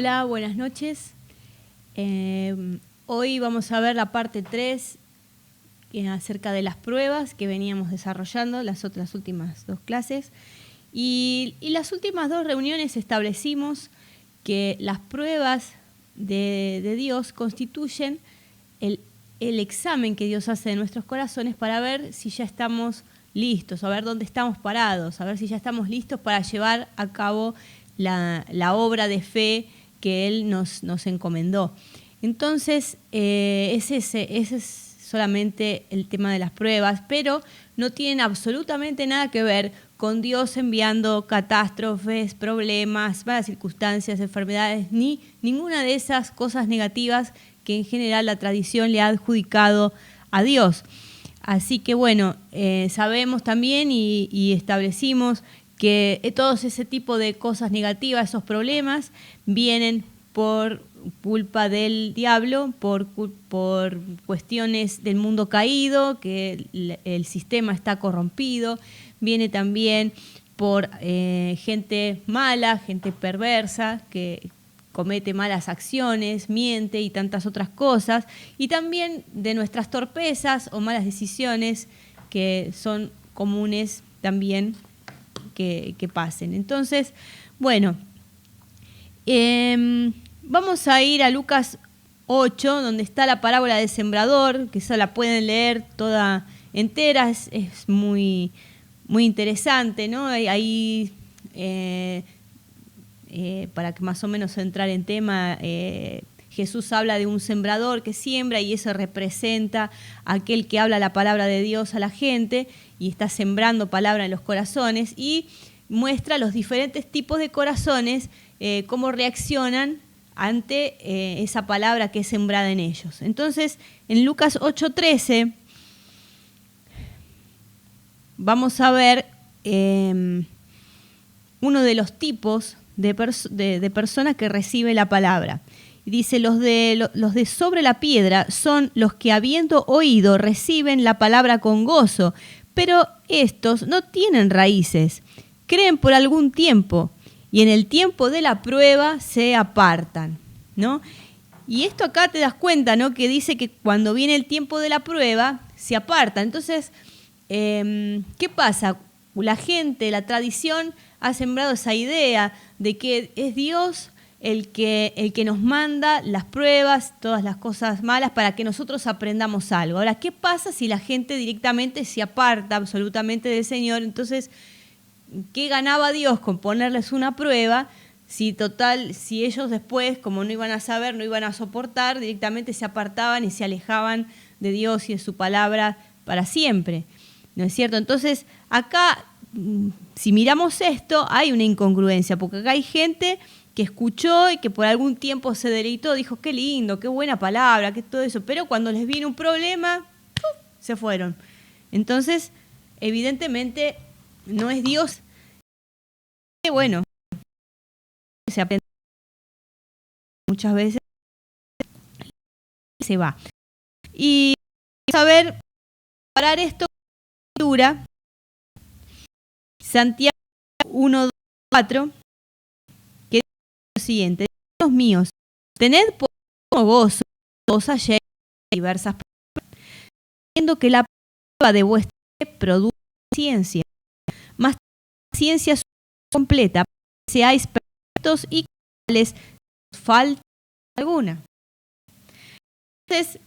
Hola, buenas noches. Hoy vamos a ver la parte 3 acerca de las pruebas que veníamos desarrollando las últimas dos clases. Y las últimas dos reuniones establecimos que las pruebas de Dios constituyen el examen que Dios hace de nuestros corazones para ver si ya estamos listos, a ver dónde estamos parados, a ver si ya estamos listos para llevar a cabo la obra de fe que Él nos encomendó. Entonces, ese es solamente el tema de las pruebas, pero no tienen absolutamente nada que ver con Dios enviando catástrofes, problemas, malas circunstancias, enfermedades, ni ninguna de esas cosas negativas que en general la tradición le ha adjudicado a Dios. Así que bueno, sabemos también y establecimos que todos ese tipo de cosas negativas, esos problemas, vienen por culpa del diablo, por cuestiones del mundo caído, que el sistema está corrompido, viene también por gente mala, gente perversa, que comete malas acciones, miente y tantas otras cosas, y también de nuestras torpezas o malas decisiones que son comunes también que pasen. Entonces, bueno, vamos a ir a Lucas 8, donde está la parábola del sembrador, que esa la pueden leer toda entera, es muy, muy interesante, ¿no? Ahí para que más o menos entrar en tema, Jesús habla de un sembrador que siembra y eso representa a aquel que habla la palabra de Dios a la gente y está sembrando palabra en los corazones y muestra los diferentes tipos de corazones, cómo reaccionan ante esa palabra que es sembrada en ellos. Entonces, en Lucas 8:13 vamos a ver uno de los tipos de personas que recibe la palabra. Dice, los de sobre la piedra son los que habiendo oído reciben la palabra con gozo, pero estos no tienen raíces, creen por algún tiempo y en el tiempo de la prueba se apartan, ¿no? Y esto acá te das cuenta, ¿no? Que dice que cuando viene el tiempo de la prueba se apartan. Entonces, ¿qué pasa? La gente, la tradición ha sembrado esa idea de que es Dios el que nos manda las pruebas, todas las cosas malas para que nosotros aprendamos algo. Ahora, ¿qué pasa si la gente directamente se aparta absolutamente del Señor? Entonces, ¿qué ganaba Dios con ponerles una prueba? Si ellos después, como no iban a saber, no iban a soportar, directamente se apartaban y se alejaban de Dios y de su palabra para siempre. ¿No es cierto? Entonces, acá, si miramos esto, hay una incongruencia, porque acá hay gente que escuchó y que por algún tiempo se deleitó, dijo, qué lindo, qué buena palabra, qué todo eso, pero cuando les vino un problema, se fueron. Entonces, evidentemente, no es Dios. Bueno, se aprende muchas veces, se va. Y saber parar esto, dura, Santiago 1:4, que dice lo siguiente, Dios míos, tened por gozo cosas llenas de diversas pruebas, viendo que la prueba de vuestra fe produce ciencia, más ciencia completa, para que seáis perfectos y que les falta alguna. Entonces,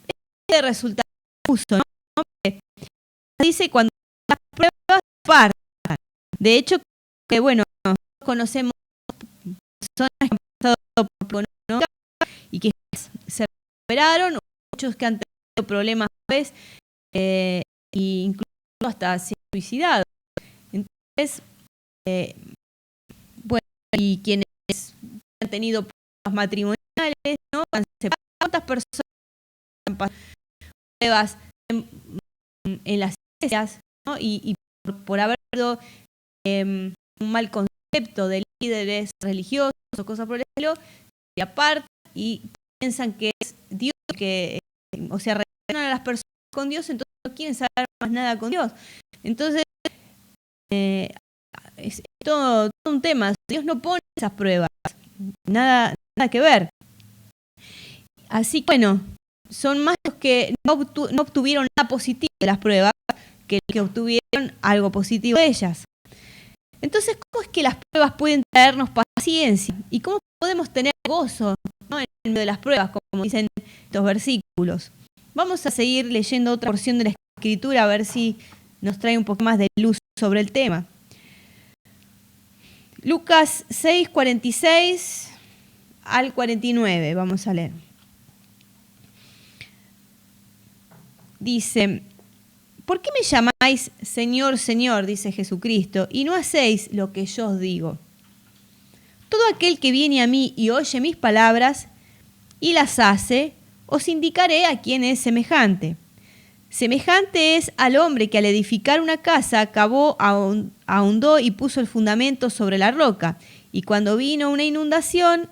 este resultado confuso, ¿no? Dice cuando las pruebas partan. De hecho, que bueno, nosotros conocemos personas que han pasado por económica y que se recuperaron, muchos que han tenido problemas graves e incluso hasta se han suicidado. Entonces, bueno, y quienes han tenido problemas matrimoniales, ¿no? ¿Cuántas personas han pasado pruebas en las iglesias, ¿no? Y por haber dado un mal concepto de líderes religiosos o cosas por el estilo, se apartan y piensan que es Dios que, o sea, relacionan a las personas con Dios, entonces no quieren saber más nada con Dios. Entonces, es todo un tema. Dios no pone esas pruebas. Nada nada que ver. Así que bueno, son más los que no obtuvieron nada positivo de las pruebas que los que obtuvieron algo positivo de ellas. Entonces, ¿cómo es que las pruebas pueden traernos paciencia? ¿Y cómo podemos tener gozo, ¿no?, en medio de las pruebas, como dicen estos versículos? Vamos a seguir leyendo otra porción de la Escritura a ver si nos trae un poco más de luz sobre el tema. Lucas 6, 46 al 49, vamos a leer. Dice: ¿por qué me llamáis Señor, Señor?, dice Jesucristo, y no hacéis lo que yo os digo. Todo aquel que viene a mí y oye mis palabras y las hace, os indicaré a quién es semejante. Semejante es al hombre que al edificar una casa cavó, ahondó y puso el fundamento sobre la roca. Y cuando vino una inundación,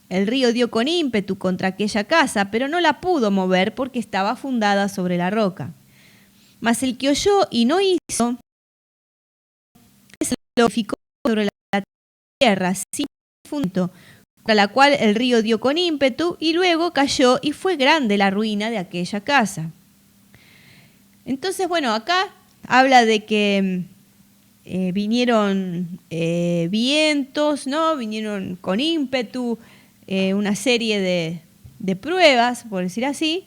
el río dio con ímpetu contra aquella casa, pero no la pudo mover porque estaba fundada sobre la roca. Mas el que oyó y no hizo, se lo edificó sobre la tierra, sin fundamento, contra la cual el río dio con ímpetu y luego cayó y fue grande la ruina de aquella casa. Entonces, bueno, acá habla de que vinieron vientos, ¿no? Vinieron con ímpetu, una serie de pruebas, por decir así,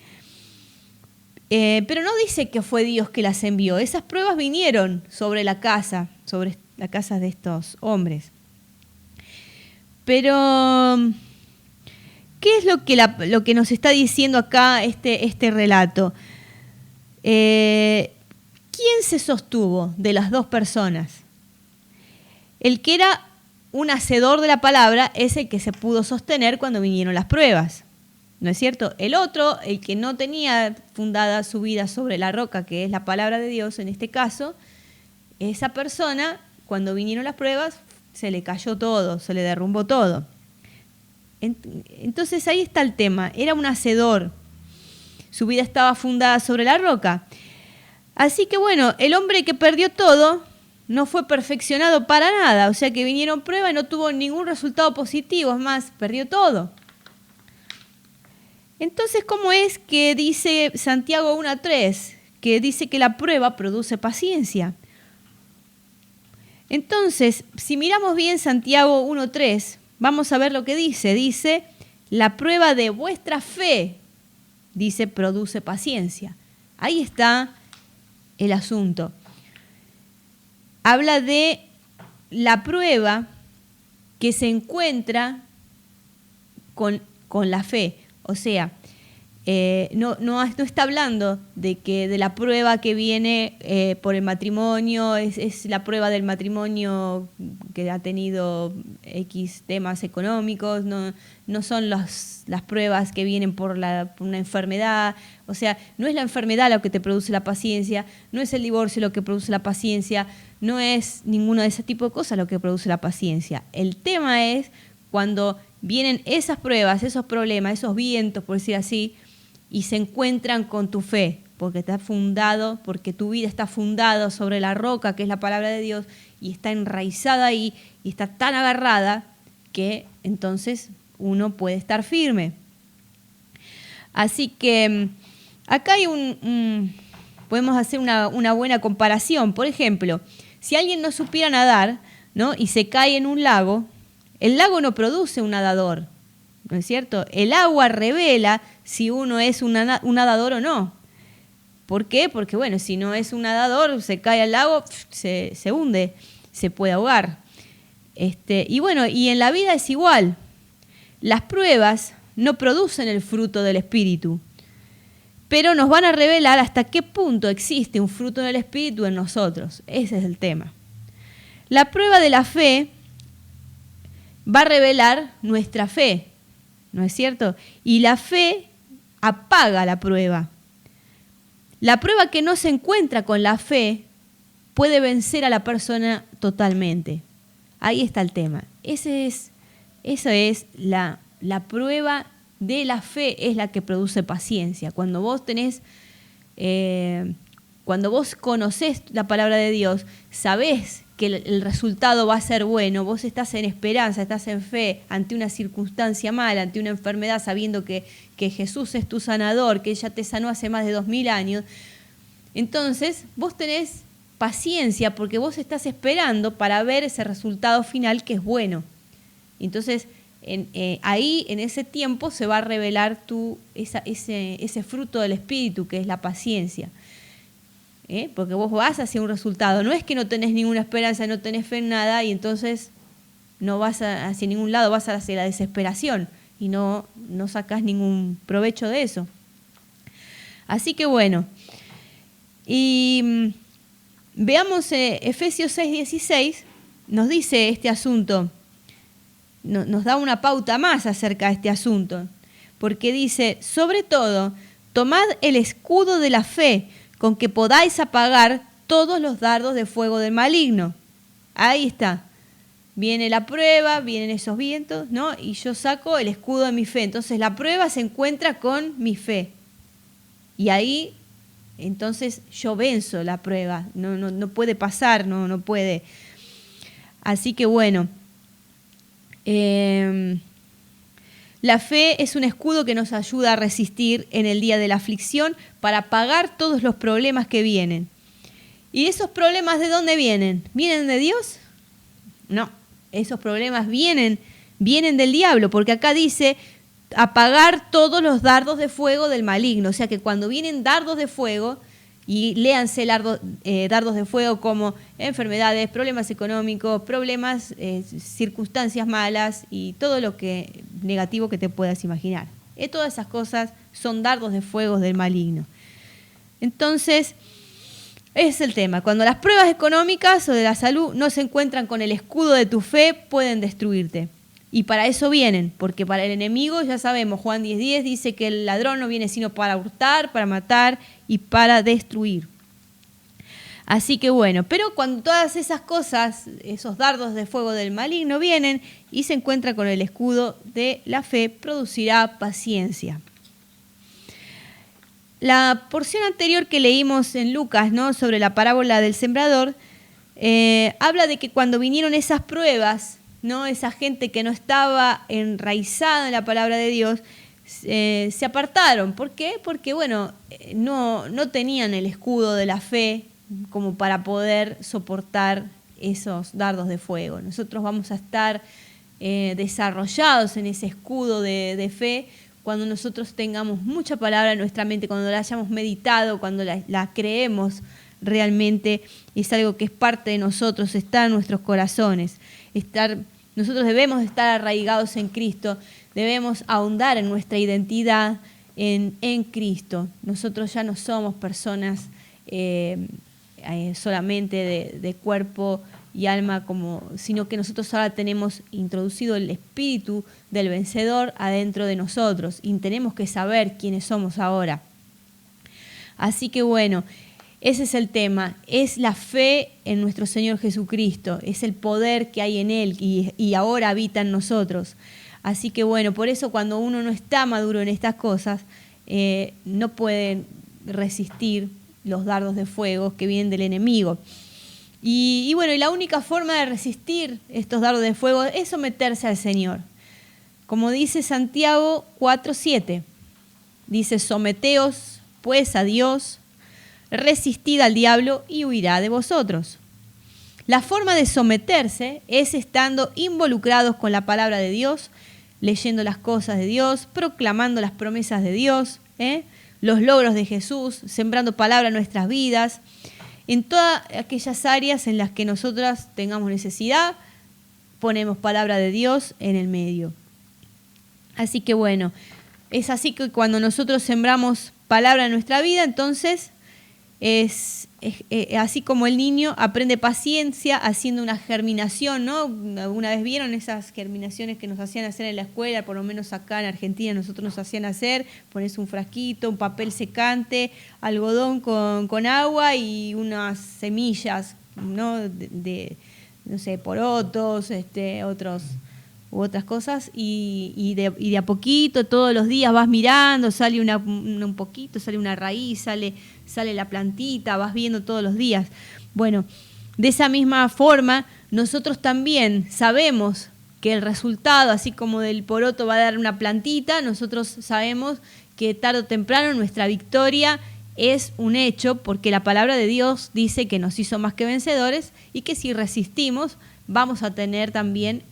pero no dice que fue Dios que las envió. Esas pruebas vinieron sobre la casa de estos hombres. Pero, ¿qué es lo que nos está diciendo acá este relato? ¿Quién se sostuvo de las dos personas? El que era un hacedor de la palabra es el que se pudo sostener cuando vinieron las pruebas, ¿no es cierto? El otro, el que no tenía fundada su vida sobre la roca, que es la palabra de Dios en este caso, esa persona, cuando vinieron las pruebas, se le cayó todo, se le derrumbó todo. Entonces ahí está el tema, era un hacedor, su vida estaba fundada sobre la roca. Así que bueno, el hombre que perdió todo no fue perfeccionado para nada, o sea que vinieron pruebas y no tuvo ningún resultado positivo, es más, perdió todo. Entonces, ¿cómo es que dice Santiago 1:3, que dice que la prueba produce paciencia? Entonces, si miramos bien Santiago 1:3, vamos a ver lo que dice. Dice, la prueba de vuestra fe, dice, produce paciencia. Ahí está el asunto. Habla de la prueba que se encuentra con la fe. O sea, no está hablando de la prueba que viene por el matrimonio, es la prueba del matrimonio que ha tenido X temas económicos, no son las pruebas que vienen por una enfermedad. O sea, no es la enfermedad lo que te produce la paciencia, no es el divorcio lo que produce la paciencia, no es ninguno de ese tipo de cosas lo que produce la paciencia. El tema es cuando vienen esas pruebas, esos problemas, esos vientos, por decir así, y se encuentran con tu fe, porque tu vida está fundada sobre la roca, que es la palabra de Dios, y está enraizada ahí, y está tan agarrada, que entonces uno puede estar firme. Así que acá hay podemos hacer una buena comparación. Por ejemplo, si alguien no supiera nadar, ¿no?, y se cae en un lago, el lago no produce un nadador, ¿no es cierto? El agua revela si uno es un nadador o no. ¿Por qué? Porque, bueno, si no es un nadador, se cae al lago, se hunde, se puede ahogar. Y bueno, y en la vida es igual. Las pruebas no producen el fruto del Espíritu, pero nos van a revelar hasta qué punto existe un fruto del Espíritu en nosotros. Ese es el tema. La prueba de la fe va a revelar nuestra fe, ¿no es cierto? Y la fe apaga la prueba. La prueba que no se encuentra con la fe puede vencer a la persona totalmente. Ahí está el tema. Esa es la prueba de la fe, es la que produce paciencia. Cuando Cuando vos conocés la palabra de Dios, sabés que el resultado va a ser bueno, vos estás en esperanza, estás en fe ante una circunstancia mala, ante una enfermedad, sabiendo que Jesús es tu sanador, que ya te sanó hace más de 2000 años. Entonces, vos tenés paciencia porque vos estás esperando para ver ese resultado final que es bueno. Entonces, ahí, en ese tiempo, se va a revelar ese fruto del Espíritu, que es la paciencia. Porque vos vas hacia un resultado. No es que no tenés ninguna esperanza, no tenés fe en nada y entonces no vas hacia ningún lado, vas hacia la desesperación y no sacás ningún provecho de eso. Así que bueno, y veamos Efesios 6:16, nos dice este asunto, nos da una pauta más acerca de este asunto, porque dice, sobre todo, tomad el escudo de la fe, con que podáis apagar todos los dardos de fuego del maligno. Ahí está. Viene la prueba, vienen esos vientos, ¿no? Y yo saco el escudo de mi fe. Entonces la prueba se encuentra con mi fe. Y ahí, entonces yo venzo la prueba. No puede pasar, no puede. Así que bueno. La fe es un escudo que nos ayuda a resistir en el día de la aflicción para apagar todos los problemas que vienen. ¿Y esos problemas de dónde vienen? ¿Vienen de Dios? No, esos problemas vienen del diablo, porque acá dice apagar todos los dardos de fuego del maligno. O sea que cuando vienen dardos de fuego, y léanse dardos de fuego como enfermedades, problemas económicos, problemas, circunstancias malas y todo lo negativo que te puedas imaginar. Todas esas cosas son dardos de fuego del maligno. Entonces, ese es el tema. Cuando las pruebas económicas o de la salud no se encuentran con el escudo de tu fe, pueden destruirte. Y para eso vienen, porque para el enemigo, ya sabemos, Juan 10:10 dice que el ladrón no viene sino para hurtar, para matar y para destruir. Así que bueno, pero cuando todas esas cosas, esos dardos de fuego del maligno vienen y se encuentra con el escudo de la fe, producirá paciencia. La porción anterior que leímos en Lucas, ¿no?, sobre la parábola del sembrador, habla de que cuando vinieron esas pruebas, ¿no?, esa gente que no estaba enraizada en la palabra de Dios, se apartaron. ¿Por qué? Porque bueno, no tenían el escudo de la fe como para poder soportar esos dardos de fuego. Nosotros vamos a estar desarrollados en ese escudo de fe cuando nosotros tengamos mucha palabra en nuestra mente, cuando la hayamos meditado, cuando la creemos realmente, es algo que es parte de nosotros, está en nuestros corazones. Nosotros debemos estar arraigados en Cristo, debemos ahondar en nuestra identidad en Cristo. Nosotros ya no somos personas solamente de cuerpo y alma, sino que nosotros ahora tenemos introducido el espíritu del vencedor adentro de nosotros y tenemos que saber quiénes somos ahora. Así que bueno, ese es el tema, es la fe en nuestro Señor Jesucristo, es el poder que hay en Él y ahora habita en nosotros. Así que bueno, por eso cuando uno no está maduro en estas cosas, no puede resistir los dardos de fuego que vienen del enemigo. Y bueno, y la única forma de resistir estos dardos de fuego es someterse al Señor. Como dice Santiago 4:7, dice, someteos pues a Dios, resistid al diablo y huirá de vosotros. La forma de someterse es estando involucrados con la palabra de Dios, leyendo las cosas de Dios, proclamando las promesas de Dios, los logros de Jesús, sembrando palabra en nuestras vidas, en todas aquellas áreas en las que nosotras tengamos necesidad, ponemos palabra de Dios en el medio. Así que bueno, es así que cuando nosotros sembramos palabra en nuestra vida, entonces es así como el niño aprende paciencia haciendo una germinación, ¿no? Una vez vieron esas germinaciones que nos hacían hacer en la escuela, por lo menos acá en Argentina nosotros nos hacían hacer, pones un frasquito, un papel secante, algodón con agua y unas semillas, ¿no? De no sé, porotos, otros u otras cosas, y de a poquito, todos los días vas mirando, sale un poquito, sale una raíz, sale la plantita, vas viendo todos los días. Bueno, de esa misma forma, nosotros también sabemos que el resultado, así como del poroto va a dar una plantita, nosotros sabemos que tarde o temprano nuestra victoria es un hecho, porque la palabra de Dios dice que nos hizo más que vencedores y que si resistimos vamos a tener también,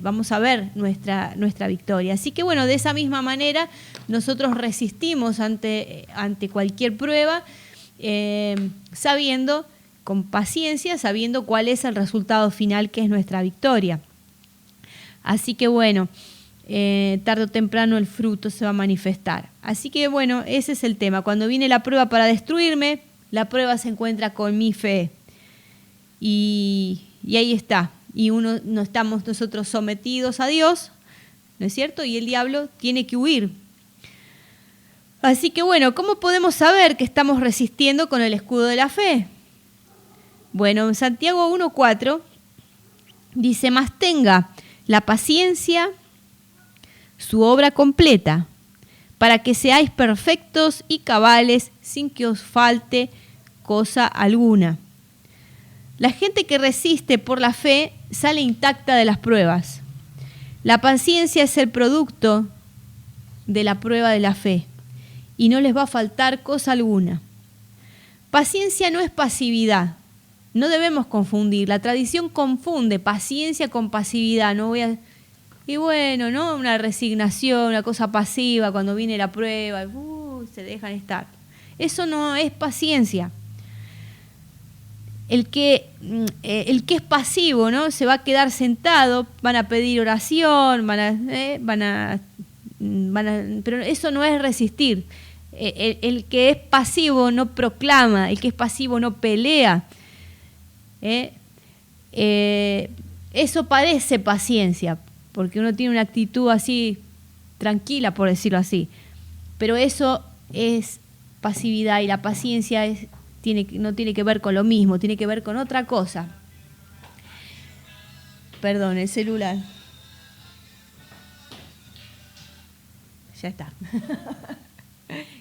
vamos a ver nuestra victoria. Así que bueno, de esa misma manera nosotros resistimos ante cualquier prueba, sabiendo, con paciencia, sabiendo cuál es el resultado final, que es nuestra victoria. Así que bueno, tarde o temprano el fruto se va a manifestar. Así que bueno, ese es el tema. Cuando viene la prueba para destruirme, la prueba se encuentra con mi fe. Y ahí está. Y no estamos nosotros sometidos a Dios, ¿no es cierto? Y el diablo tiene que huir. Así que bueno, ¿cómo podemos saber que estamos resistiendo con el escudo de la fe? Bueno, en Santiago 1:4 dice: mas tenga la paciencia su obra completa, para que seáis perfectos y cabales, sin que os falte cosa alguna. La gente que resiste por la fe sale intacta de las pruebas. La paciencia es el producto de la prueba de la fe y no les va a faltar cosa alguna. Paciencia no es pasividad. No debemos confundir. La tradición confunde paciencia con pasividad. Y bueno, ¿no? Una resignación, una cosa pasiva, cuando viene la prueba, se dejan estar. Eso no es paciencia. El que es pasivo, ¿no? Se va a quedar sentado, van a pedir oración, pero eso no es resistir. El que es pasivo no proclama, el que es pasivo no pelea. Eso parece paciencia, porque uno tiene una actitud así tranquila, por decirlo así. Pero eso es pasividad, y la paciencia no tiene que ver con lo mismo, tiene que ver con otra cosa. Perdón, el celular. Ya está.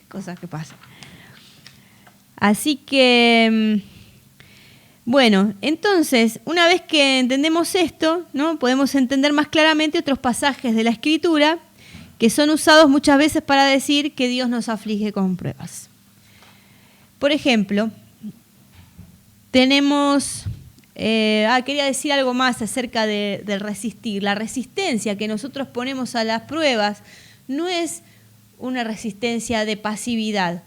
Cosas que pasan. Así que, bueno, entonces, una vez que entendemos esto, ¿no? Podemos entender más claramente otros pasajes de la Escritura que son usados muchas veces para decir que Dios nos aflige con pruebas. Por ejemplo, tenemos, quería decir algo más acerca del resistir. La resistencia que nosotros ponemos a las pruebas no es una resistencia de pasividad.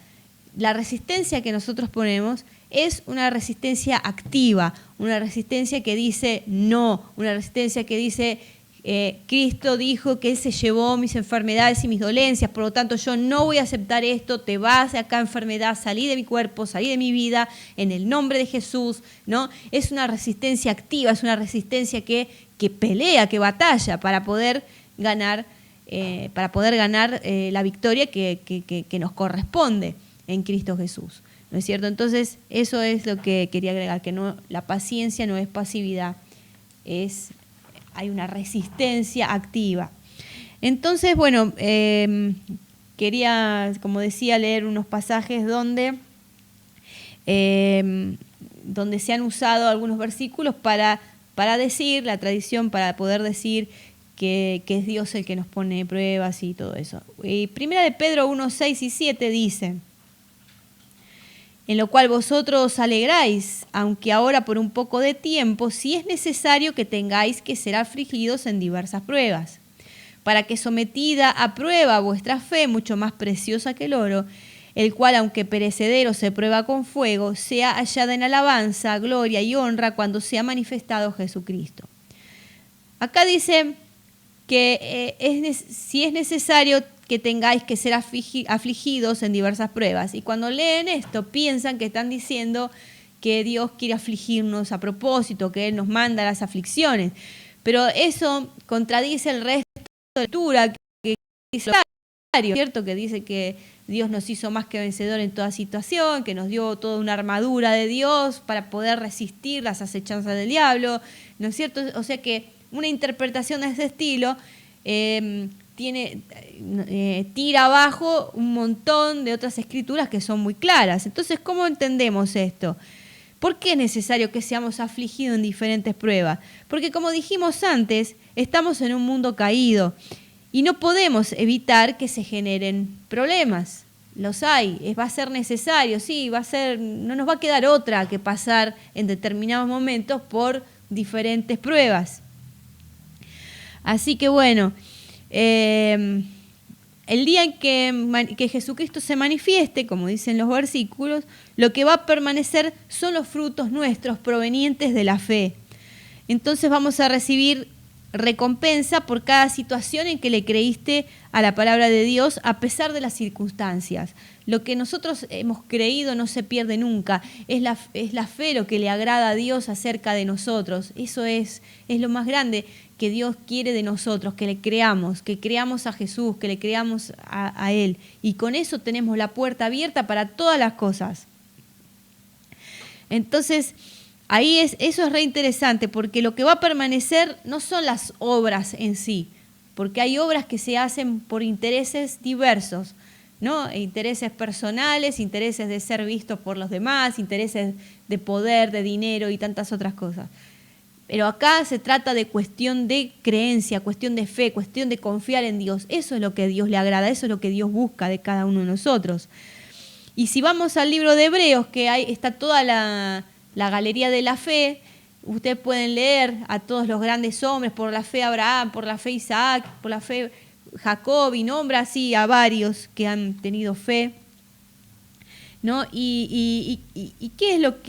La resistencia que nosotros ponemos es una resistencia activa, una resistencia que dice no, una resistencia que dice Cristo dijo que Él se llevó mis enfermedades y mis dolencias, por lo tanto yo no voy a aceptar esto, te vas de acá enfermedad, salí de mi cuerpo, salí de mi vida, en el nombre de Jesús, ¿no? Es una resistencia activa, es una resistencia que pelea, que batalla para poder ganar, la victoria que nos corresponde en Cristo Jesús, ¿no es cierto? Entonces eso es lo que quería agregar, que no, la paciencia no es pasividad, hay una resistencia activa. Entonces, bueno, quería, como decía, leer unos pasajes donde se han usado algunos versículos para decir, la tradición, para poder decir que es Dios el que nos pone pruebas y todo eso. Y Primera de Pedro 1, 6 y 7 dice: en lo cual vosotros os alegráis, aunque ahora por un poco de tiempo, si es necesario que tengáis que ser afligidos en diversas pruebas, para que sometida a prueba vuestra fe, mucho más preciosa que el oro, el cual, aunque perecedero se prueba con fuego, sea hallada en alabanza, gloria y honra cuando sea manifestado Jesucristo. Acá dice que si es necesario que tengáis que ser afligidos en diversas pruebas. Y cuando leen esto, piensan que están diciendo que Dios quiere afligirnos a propósito, que Él nos manda las aflicciones. Pero eso contradice el resto de la Escritura, que dice, ¿cierto? Que dice que Dios nos hizo más que vencedor en toda situación, que nos dio toda una armadura de Dios para poder resistir las acechanzas del diablo, ¿no es cierto? O sea que una interpretación de ese estilo tira abajo un montón de otras escrituras que son muy claras. Entonces, ¿cómo entendemos esto? ¿Por qué es necesario que seamos afligidos en diferentes pruebas? Porque como dijimos antes, estamos en un mundo caído y no podemos evitar que se generen problemas. Los hay, va a ser necesario, sí, no nos va a quedar otra que pasar en determinados momentos por diferentes pruebas. Así que bueno, el día en que Jesucristo se manifieste, como dicen los versículos, lo que va a permanecer son los frutos nuestros provenientes de la fe. Entonces vamos a recibir recompensa por cada situación en que le creíste a la palabra de Dios a pesar de las circunstancias. Lo que nosotros hemos creído no se pierde nunca, es la fe lo que le agrada a Dios acerca de nosotros. Eso es lo más grande que Dios quiere de nosotros, que creamos a Jesús, que le creamos a Él. Y con eso tenemos la puerta abierta para todas las cosas. Entonces, eso es re interesante, porque lo que va a permanecer no son las obras en sí, porque hay obras que se hacen por intereses diversos, ¿no? Intereses personales, intereses de ser vistos por los demás, intereses de poder, de dinero y tantas otras cosas. Pero acá se trata de cuestión de creencia, cuestión de fe, cuestión de confiar en Dios. Eso es lo que a Dios le agrada, eso es lo que Dios busca de cada uno de nosotros. Y si vamos al libro de Hebreos, que está toda la galería de la fe, ustedes pueden leer a todos los grandes hombres, por la fe Abraham, por la fe Isaac, por la fe Jacob, y nombra así a varios que han tenido fe, ¿no? Y ¿qué es lo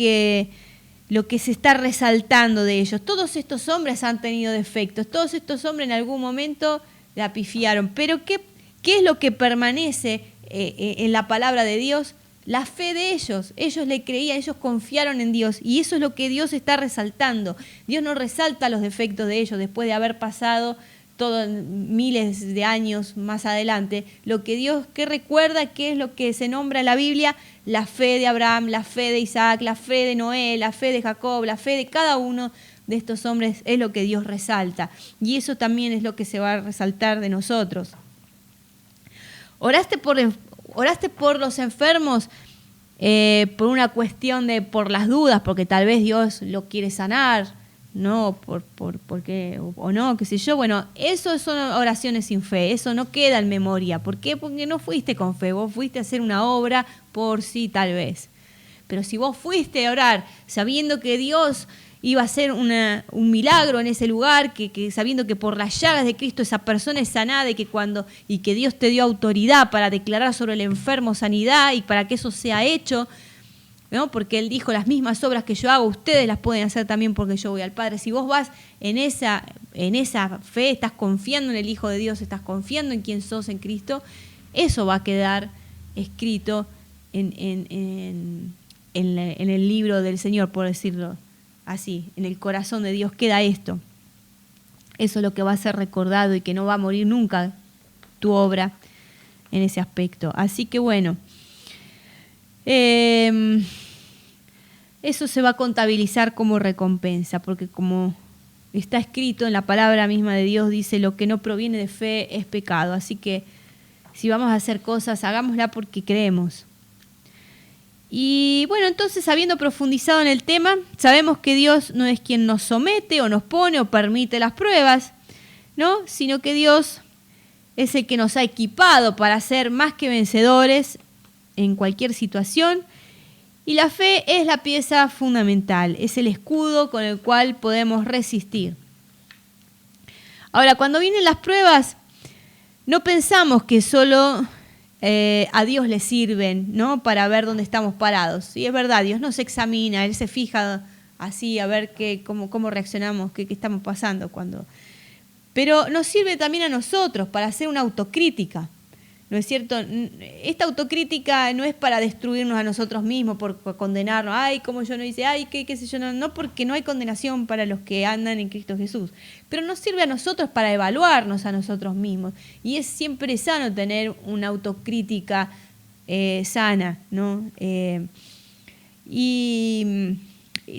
que se está resaltando de ellos? Todos estos hombres han tenido defectos, todos estos hombres en algún momento la pifiaron, pero ¿qué es lo que permanece en la palabra de Dios? La fe de ellos le creían, ellos confiaron en Dios, y eso es lo que Dios está resaltando. Dios no resalta los defectos de ellos después de haber pasado miles de años más adelante. Lo que Dios recuerda, ¿qué es lo que se nombra en la Biblia? La fe de Abraham, la fe de Isaac, la fe de Noé, la fe de Jacob, la fe de cada uno de estos hombres es lo que Dios resalta. Y eso también es lo que se va a resaltar de nosotros. ¿Oraste por los enfermos por una cuestión por las dudas, porque tal vez Dios lo quiere sanar? No, porque, o no, qué sé yo. Bueno, eso son oraciones sin fe, eso no queda en memoria. ¿Por qué? Porque no fuiste con fe, vos fuiste a hacer una obra por sí tal vez. Pero si vos fuiste a orar sabiendo que Dios iba a hacer un milagro en ese lugar, que sabiendo que por las llagas de Cristo esa persona es sanada, y que Dios te dio autoridad para declarar sobre el enfermo sanidad y para que eso sea hecho, ¿no? Porque Él dijo, las mismas obras que yo hago, ustedes las pueden hacer también porque yo voy al Padre. Si vos vas en esa fe, estás confiando en el Hijo de Dios, estás confiando en quién sos en Cristo, eso va a quedar escrito en el libro del Señor, por decirlo así. En el corazón de Dios queda esto. Eso es lo que va a ser recordado y que no va a morir nunca tu obra en ese aspecto. Así que bueno, eso se va a contabilizar como recompensa, porque como está escrito en la palabra misma de Dios, dice, lo que no proviene de fe es pecado. Así que si vamos a hacer cosas, hagámosla porque creemos. Y bueno, entonces, habiendo profundizado en el tema, sabemos que Dios no es quien nos somete o nos pone o permite las pruebas, ¿no? Sino que Dios es el que nos ha equipado para ser más que vencedores en cualquier situación. Y la fe es la pieza fundamental, es el escudo con el cual podemos resistir. Ahora, cuando vienen las pruebas, no pensamos que solo a Dios le sirven, ¿no? Para ver dónde estamos parados. Y es verdad, Dios nos examina, Él se fija así a ver cómo reaccionamos, qué estamos pasando cuando. Pero nos sirve también a nosotros para hacer una autocrítica. ¿No es cierto? Esta autocrítica no es para destruirnos a nosotros mismos, por condenarnos. Ay, como yo no hice, ay, qué sé yo. No, porque no hay condenación para los que andan en Cristo Jesús. Pero nos sirve a nosotros para evaluarnos a nosotros mismos. Y es siempre sano tener una autocrítica sana, ¿no? Y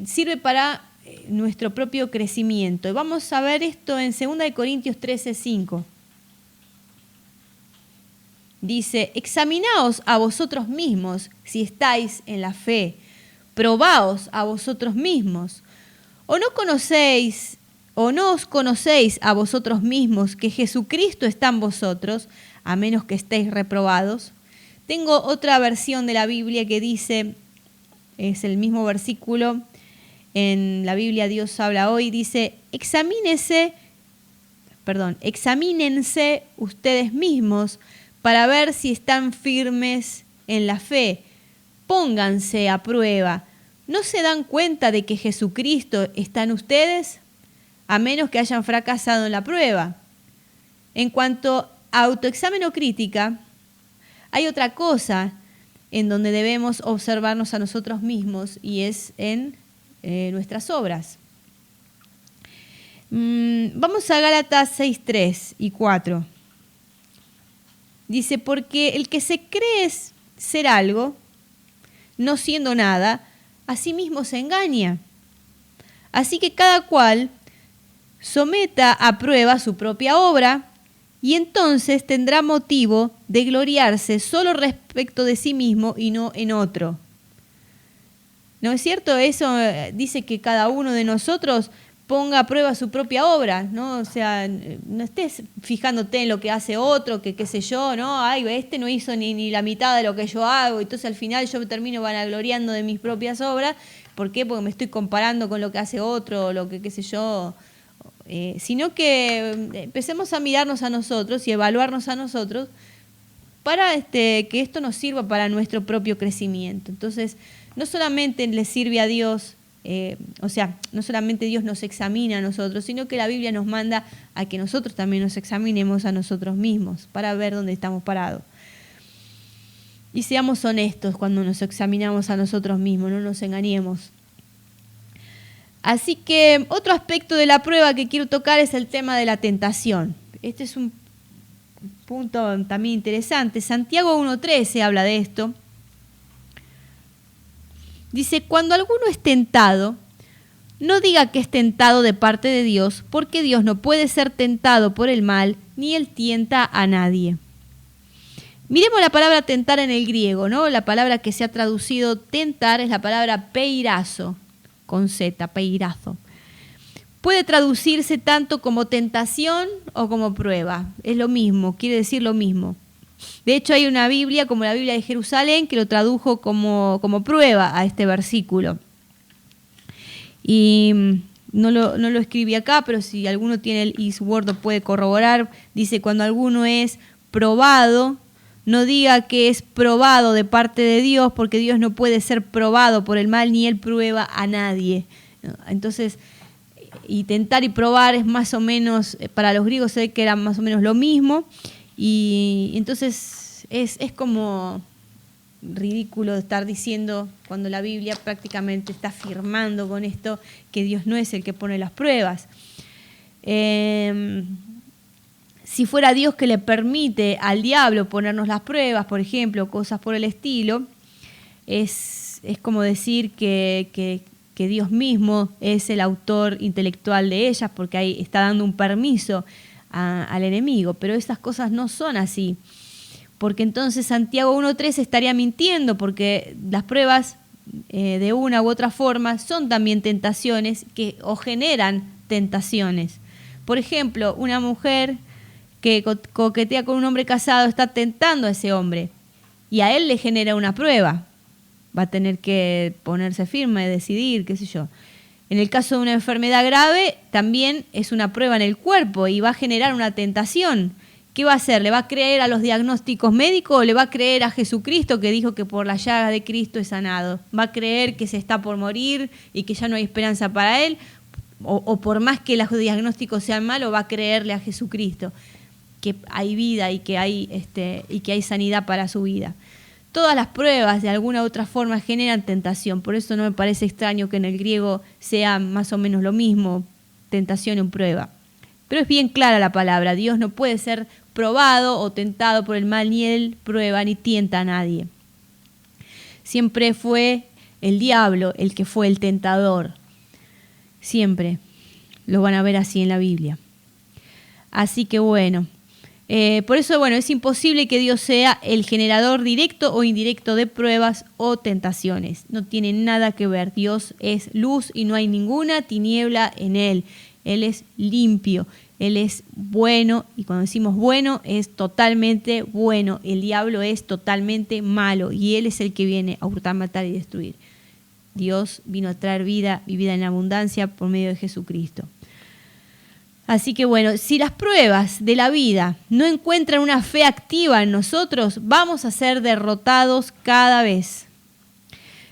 sirve para nuestro propio crecimiento. Y vamos a ver esto en 2 Corintios 13:5. Dice, examinaos a vosotros mismos si estáis en la fe, probaos a vosotros mismos. ¿O no os conocéis a vosotros mismos que Jesucristo está en vosotros, a menos que estéis reprobados? Tengo otra versión de la Biblia que dice, es el mismo versículo, en la Biblia Dios habla hoy, dice, examínense ustedes mismos para ver si están firmes en la fe. Pónganse a prueba. ¿No se dan cuenta de que Jesucristo está en ustedes? A menos que hayan fracasado en la prueba. En cuanto a autoexamen o crítica, hay otra cosa en donde debemos observarnos a nosotros mismos y es en nuestras obras. Vamos a Gálatas 6:3 y 4. Dice, porque el que se cree ser algo, no siendo nada, a sí mismo se engaña. Así que cada cual someta a prueba su propia obra y entonces tendrá motivo de gloriarse solo respecto de sí mismo y no en otro. ¿No es cierto? Eso dice que cada uno de nosotros ponga a prueba su propia obra, ¿no? O sea, no estés fijándote en lo que hace otro, que qué sé yo, ¿no? Ay, este no hizo ni la mitad de lo que yo hago, entonces al final yo termino vanagloriando de mis propias obras. ¿Por qué? Porque me estoy comparando con lo que hace otro, o lo que qué sé yo. Sino que empecemos a mirarnos a nosotros y evaluarnos a nosotros para que esto nos sirva para nuestro propio crecimiento. Entonces, no solamente le sirve a Dios, no solamente Dios nos examina a nosotros, sino que la Biblia nos manda a que nosotros también nos examinemos a nosotros mismos para ver dónde estamos parados. Y seamos honestos cuando nos examinamos a nosotros mismos, no nos engañemos. Así que otro aspecto de la prueba que quiero tocar es el tema de la tentación. Este es un punto también interesante. Santiago 1:13 habla de esto. Dice, cuando alguno es tentado, no diga que es tentado de parte de Dios, porque Dios no puede ser tentado por el mal, ni él tienta a nadie. Miremos la palabra tentar en el griego, ¿no? La palabra que se ha traducido tentar es la palabra peirazo, con Z, peirazo. Puede traducirse tanto como tentación o como prueba. Es lo mismo, quiere decir lo mismo. De hecho, hay una Biblia, como la Biblia de Jerusalén, que lo tradujo como prueba a este versículo. Y no lo escribí acá, pero si alguno tiene el Eastword lo puede corroborar. Dice, cuando alguno es probado, no diga que es probado de parte de Dios, porque Dios no puede ser probado por el mal, ni él prueba a nadie. Entonces, y tentar y probar es más o menos, para los griegos se ve que era más o menos lo mismo. Y entonces es como ridículo estar diciendo, cuando la Biblia prácticamente está afirmando con esto que Dios no es el que pone las pruebas. Si fuera Dios que le permite al diablo ponernos las pruebas, por ejemplo, cosas por el estilo, es como decir que Dios mismo es el autor intelectual de ellas, porque ahí está dando un permiso al enemigo, pero estas cosas no son así, porque entonces Santiago 1:3 estaría mintiendo, porque las pruebas de una u otra forma son también tentaciones o generan tentaciones. Por ejemplo, una mujer que coquetea con un hombre casado está tentando a ese hombre y a él le genera una prueba, va a tener que ponerse firme, decidir, qué sé yo. En el caso de una enfermedad grave, también es una prueba en el cuerpo y va a generar una tentación. ¿Qué va a hacer? ¿Le va a creer a los diagnósticos médicos o le va a creer a Jesucristo que dijo que por la llaga de Cristo es sanado? ¿Va a creer que se está por morir y que ya no hay esperanza para él? O por más que los diagnósticos sean malos, va a creerle a Jesucristo que hay vida y que hay sanidad para su vida. Todas las pruebas de alguna u otra forma generan tentación, por eso no me parece extraño que en el griego sea más o menos lo mismo, tentación y prueba. Pero es bien clara la palabra, Dios no puede ser probado o tentado por el mal, ni él prueba ni tienta a nadie. Siempre fue el diablo el que fue el tentador. Siempre lo van a ver así en la Biblia. Así que bueno, por eso bueno, es imposible que Dios sea el generador directo o indirecto de pruebas o tentaciones. No tiene nada que ver. Dios es luz y no hay ninguna tiniebla en Él. Él es limpio, Él es bueno, y cuando decimos bueno es totalmente bueno. El diablo es totalmente malo y Él es el que viene a hurtar, matar y destruir. Dios vino a traer vida y vida en abundancia por medio de Jesucristo. Así que bueno, si las pruebas de la vida no encuentran una fe activa en nosotros, vamos a ser derrotados cada vez.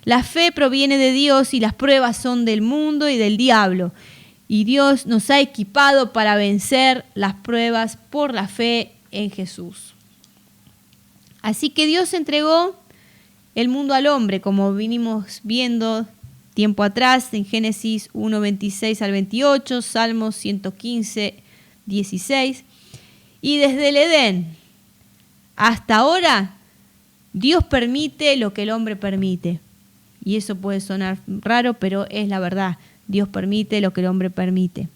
La fe proviene de Dios y las pruebas son del mundo y del diablo. Y Dios nos ha equipado para vencer las pruebas por la fe en Jesús. Así que Dios entregó el mundo al hombre, como vinimos viendo tiempo atrás en Génesis 1, 26 al 28, Salmos 115, 16. Y desde el Edén hasta ahora, Dios permite lo que el hombre permite. Y eso puede sonar raro, pero es la verdad. Dios permite lo que el hombre permite.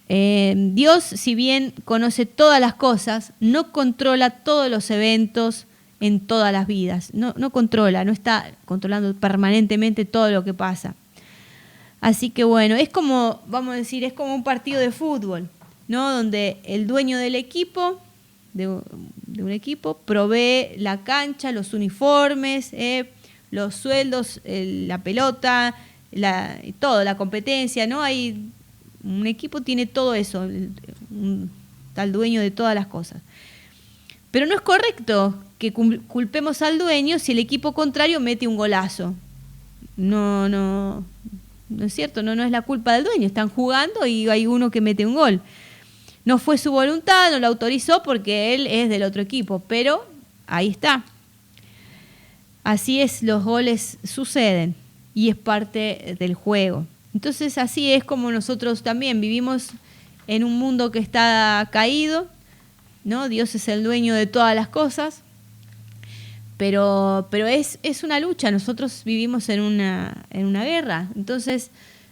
Dios, si bien conoce todas las cosas, no controla todos los eventos en todas las vidas. No controla, no está controlando permanentemente todo lo que pasa. Así que bueno, es como, vamos a decir, es como un partido de fútbol, ¿no? Donde el dueño del equipo, de un equipo, provee la cancha, los uniformes, los sueldos, la pelota, todo, la competencia, ¿no? Hay un equipo tiene todo eso, está el dueño de todas las cosas. Pero no es correcto que culpemos al dueño si el equipo contrario mete un golazo. No es cierto, no es la culpa del dueño. Están jugando y hay uno que mete un gol. No fue su voluntad, no lo autorizó porque él es del otro equipo, pero ahí está. Así es, los goles suceden y es parte del juego. Entonces así es como nosotros también vivimos en un mundo que está caído, ¿no? Dios es el dueño de todas las cosas, pero es una lucha. Nosotros vivimos en una guerra. Entonces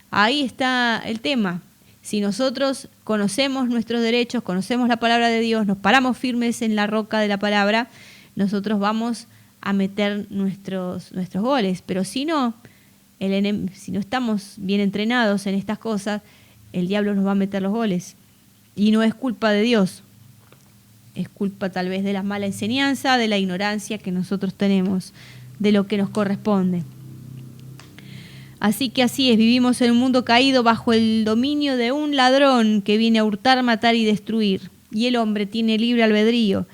ahí está el tema. Si nosotros conocemos nuestros derechos, conocemos la palabra de Dios, nos paramos firmes en la roca de la palabra, nosotros vamos a meter nuestros goles. Pero si no, si no estamos bien entrenados en estas cosas, el diablo nos va a meter los goles. Y no es culpa de Dios. Es culpa tal vez de la mala enseñanza, de la ignorancia que nosotros tenemos, de lo que nos corresponde. Así que así es, vivimos en un mundo caído bajo el dominio de un ladrón que viene a hurtar, matar y destruir. Y el hombre tiene libre albedrío.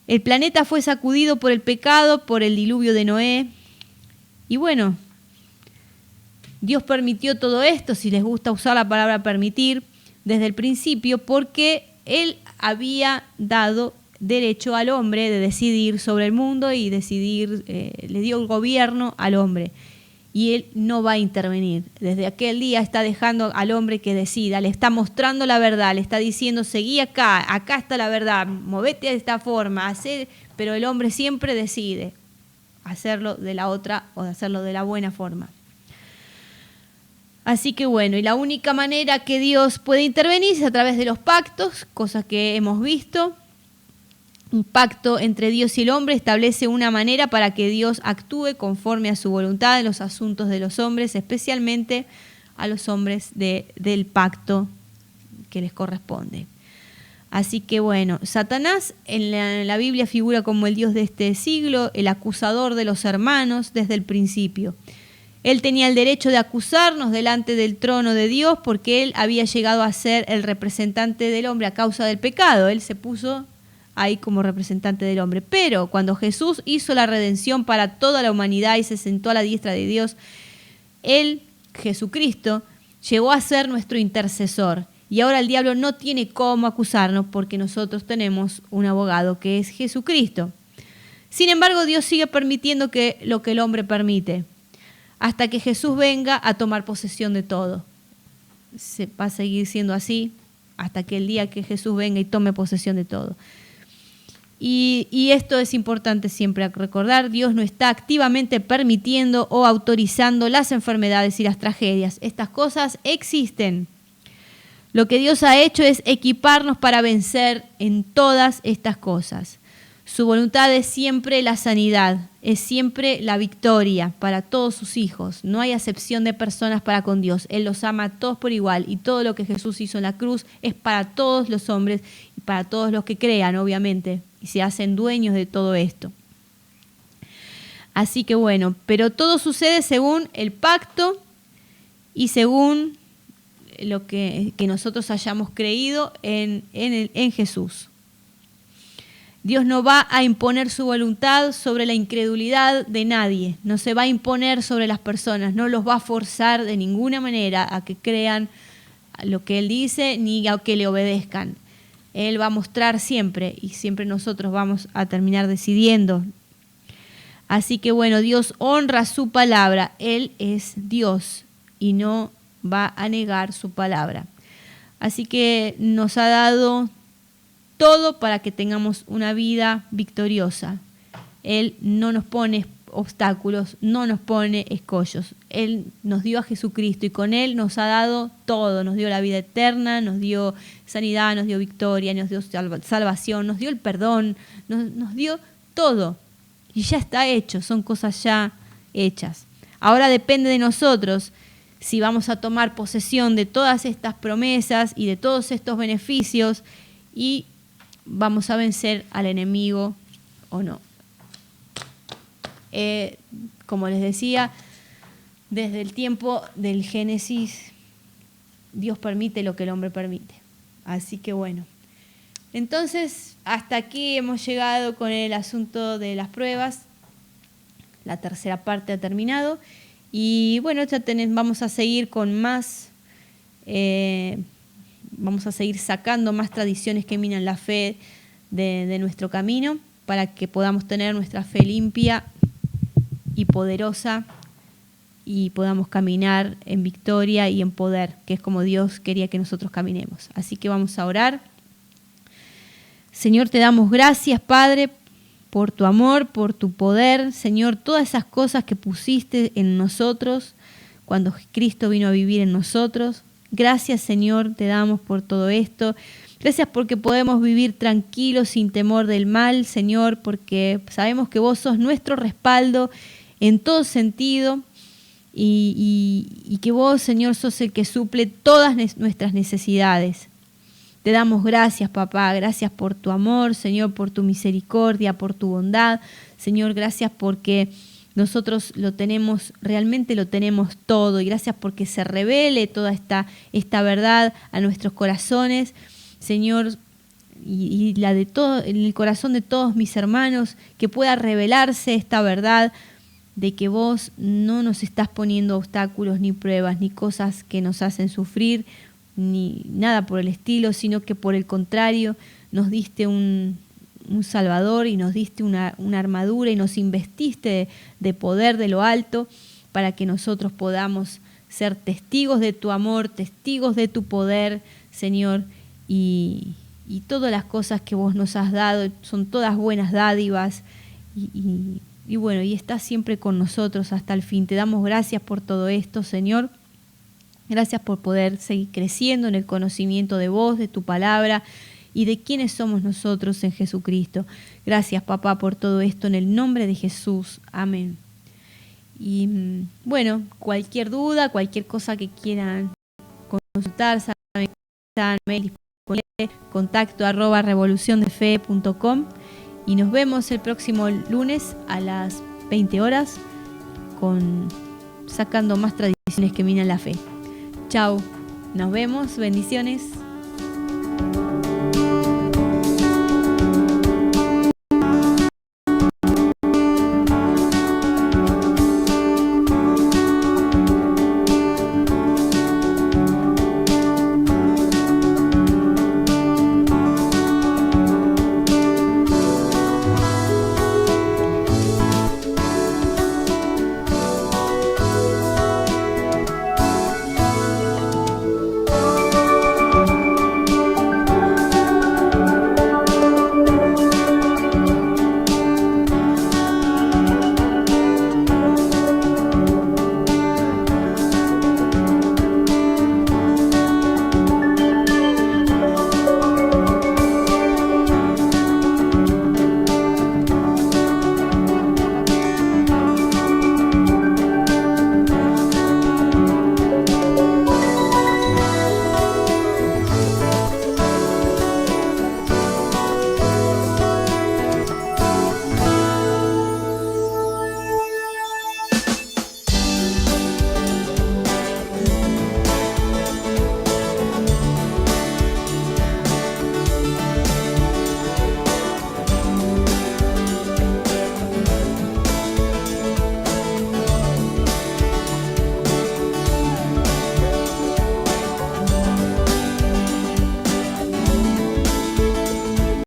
El planeta fue sacudido por el pecado, por el diluvio de Noé. Y bueno, Dios permitió todo esto, si les gusta usar la palabra permitir, desde el principio, porque Él había dado derecho al hombre de decidir sobre el mundo y decidir, le dio el gobierno al hombre. Y Él no va a intervenir. Desde aquel día está dejando al hombre que decida, le está mostrando la verdad, le está diciendo, seguí acá está la verdad, movete de esta forma, pero el hombre siempre decide hacerlo de la otra o de hacerlo de la buena forma. Así que bueno, y la única manera que Dios puede intervenir es a través de los pactos, cosas que hemos visto. Un pacto entre Dios y el hombre establece una manera para que Dios actúe conforme a su voluntad en los asuntos de los hombres, especialmente a los hombres del pacto que les corresponde. Así que bueno, Satanás en la Biblia figura como el Dios de este siglo, el acusador de los hermanos desde el principio. Él tenía el derecho de acusarnos delante del trono de Dios porque él había llegado a ser el representante del hombre a causa del pecado. Él se puso ahí como representante del hombre. Pero cuando Jesús hizo la redención para toda la humanidad y se sentó a la diestra de Dios, Él, Jesucristo, llegó a ser nuestro intercesor. Y ahora el diablo no tiene cómo acusarnos porque nosotros tenemos un abogado que es Jesucristo. Sin embargo, Dios sigue permitiendo lo que el hombre permite, hasta que Jesús venga a tomar posesión de todo. Se va a seguir siendo así hasta que el día que Jesús venga y tome posesión de todo. Y esto es importante siempre recordar, Dios no está activamente permitiendo o autorizando las enfermedades y las tragedias. Estas cosas existen. Lo que Dios ha hecho es equiparnos para vencer en todas estas cosas. Su voluntad es siempre la sanidad, es siempre la victoria para todos sus hijos. No hay acepción de personas para con Dios. Él los ama a todos por igual y todo lo que Jesús hizo en la cruz es para todos los hombres y para todos los que crean, obviamente, y se hacen dueños de todo esto. Así que bueno, pero todo sucede según el pacto y según lo que nosotros hayamos creído en Jesús. Dios no va a imponer su voluntad sobre la incredulidad de nadie, no se va a imponer sobre las personas, no los va a forzar de ninguna manera a que crean lo que Él dice ni a que le obedezcan. Él va a mostrar siempre y siempre nosotros vamos a terminar decidiendo. Así que bueno, Dios honra su palabra, Él es Dios y no va a negar su palabra. Así que nos ha dado todo para que tengamos una vida victoriosa. Él no nos pone obstáculos, no nos pone escollos. Él nos dio a Jesucristo y con Él nos ha dado todo. Nos dio la vida eterna, nos dio sanidad, nos dio victoria, nos dio salvación, nos dio el perdón, nos dio todo. Y ya está hecho, son cosas ya hechas. Ahora depende de nosotros si vamos a tomar posesión de todas estas promesas y de todos estos beneficios y vamos a vencer al enemigo o no. Como les decía, desde el tiempo del Génesis, Dios permite lo que el hombre permite. Así que bueno. Entonces, hasta aquí hemos llegado con el asunto de las pruebas. La tercera parte ha terminado. Y bueno, ya vamos a seguir con más. Vamos a seguir sacando más tradiciones que minan la fe de nuestro camino para que podamos tener nuestra fe limpia y poderosa y podamos caminar en victoria y en poder, que es como Dios quería que nosotros caminemos. Así que vamos a orar. Señor, te damos gracias, Padre, por tu amor, por tu poder. Señor, todas esas cosas que pusiste en nosotros cuando Cristo vino a vivir en nosotros. Gracias, Señor, te damos por todo esto. Gracias porque podemos vivir tranquilos, sin temor del mal, Señor, porque sabemos que vos sos nuestro respaldo en todo sentido y que vos, Señor, sos el que suple todas nuestras necesidades. Te damos gracias, papá, gracias por tu amor, Señor, por tu misericordia, por tu bondad. Señor, gracias porque nosotros realmente lo tenemos todo y gracias porque se revele toda esta verdad a nuestros corazones, Señor, y la de todo, en el corazón de todos mis hermanos, que pueda revelarse esta verdad de que vos no nos estás poniendo obstáculos, ni pruebas, ni cosas que nos hacen sufrir, ni nada por el estilo, sino que por el contrario nos diste un Salvador y nos diste una armadura y nos investiste de poder de lo alto para que nosotros podamos ser testigos de tu amor, testigos de tu poder, Señor, y todas las cosas que vos nos has dado son todas buenas dádivas y bueno, y estás siempre con nosotros hasta el fin. Te damos gracias por todo esto, Señor. Gracias por poder seguir creciendo en el conocimiento de vos, de tu palabra y de quiénes somos nosotros en Jesucristo. Gracias, papá, por todo esto en el nombre de Jesús. Amén. Y bueno, cualquier duda, cualquier cosa que quieran consultar, saben que están mail disponible, contacto@revoluciondefe.com y nos vemos el próximo lunes a las 20 horas sacando más tradiciones que minan la fe. Chao, nos vemos, bendiciones.